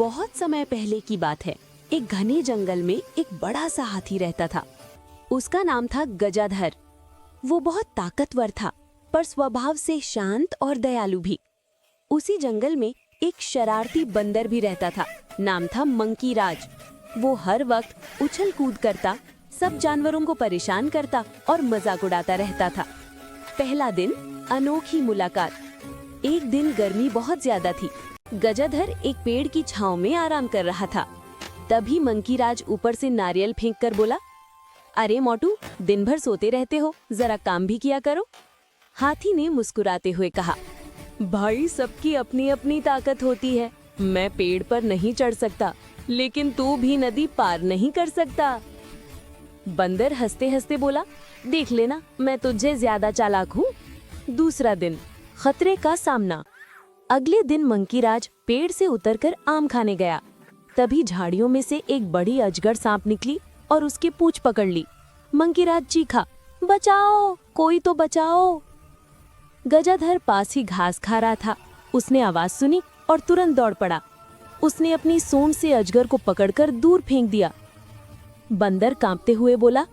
बहुत समय पहले की बात है। एक घने जंगल में एक बड़ा सा हाथी रहता था। उसका नाम था गजाधर। वो बहुत ताकतवर था, पर स्वभाव से शांत और दयालु भी। उसी जंगल में एक शरारती बंदर भी रहता था। नाम था मंकी राज। वो हर वक्त उछल कूद करता, सब जानवरों को परेशान करता और मजाक उड़ाता रहता था। पहला दिन, अनोखी मुलाकात। एक दिन गर्मी बहुत ज्यादा थी। गजाधर एक पेड़ की छांव में आराम कर रहा था। तभी मंकी राज ऊपर से नारियल फेंक कर बोला, अरे मोटू, दिन भर सोते रहते हो, जरा काम भी किया करो। हाथी ने मुस्कुराते हुए कहा, भाई, सबकी अपनी अपनी ताकत होती है। मैं पेड़ पर नहीं चढ़ सकता, लेकिन तू भी नदी पार नहीं कर सकता। बंदर हंसते हंसते बोला, देख लेना, मैं तुझे ज्यादा चालाक हूँ। दूसरा दिन, खतरे का सामना। अगले दिन मंकी राज पेड़ से उतरकर आम खाने गया। तभी झाड़ियों में से एक बड़ी अजगर सांप निकली और उसकी पूंछ पकड़ ली। मंकी राज चीखा, बचाओ, कोई तो बचाओ। गजाधर पास ही घास खा रहा था। उसने आवाज सुनी और तुरंत दौड़ पड़ा। उसने अपनी सूंड से अजगर को पकड़कर दूर फेंक दिया। बंदर कांपते हुए बोला,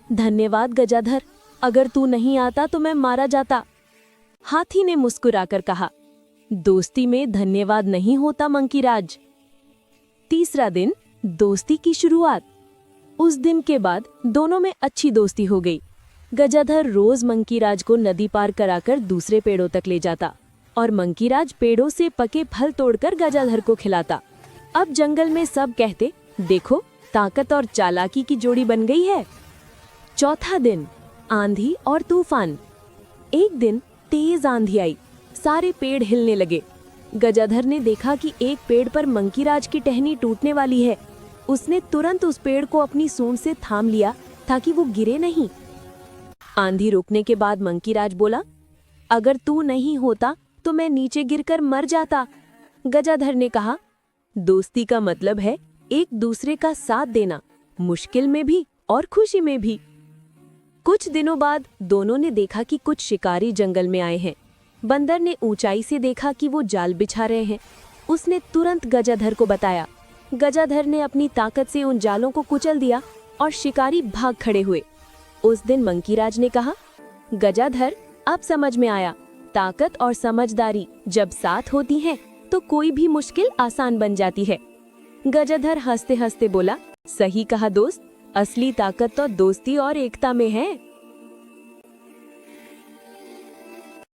धन्यवाद गजाधर, अगर तू नहीं आता तो मैं मारा जाता। हाथी ने मुस्कुराकर कहा, दोस्ती में धन्यवाद नहीं होता मंकी राज। तीसरा दिन, दोस्ती की शुरुआत। उस दिन के बाद दोनों में अच्छी दोस्ती हो गई। गजाधर रोज मंकी राज को नदी पार कराकर दूसरे पेड़ों तक ले जाता और मंकी राज पेड़ों से पके फल तोड़कर गजाधर को खिलाता। अब जंगल में सब कहते, देखो, ताकत और चालाकी की जोड़ी बन गई है। चौथा दिन, आंधी और तूफान। एक दिन तेज आंधी आई, सारे पेड़ हिलने लगे। गजाधर ने देखा कि एक पेड़ पर मंकी राज की टहनी टूटने वाली है। उसने तुरंत उस पेड़ को अपनी सूंड से थाम लिया ताकि वो गिरे नहीं। आंधी रुकने के बाद मंकी राज बोला, अगर तू नहीं होता तो मैं नीचे गिरकर मर जाता। गजाधर ने कहा, दोस्ती का मतलब है एक दूसरे का साथ देना, मुश्किल में भी और खुशी में भी। कुछ दिनों बाद दोनों ने देखा कि कुछ शिकारी जंगल में आए हैं। बंदर ने ऊंचाई से देखा कि वो जाल बिछा रहे हैं। उसने तुरंत गजाधर को बताया। गजाधर ने अपनी ताकत से उन जालों को कुचल दिया और शिकारी भाग खड़े हुए। उस दिन मंकी राज ने कहा, गजाधर, अब समझ में आया, ताकत और समझदारी जब साथ होती हैं तो कोई भी मुश्किल आसान बन जाती है। गजाधर हंसते हंसते बोला, सही कहा दोस्त, असली ताकत तो दोस्ती और एकता में है।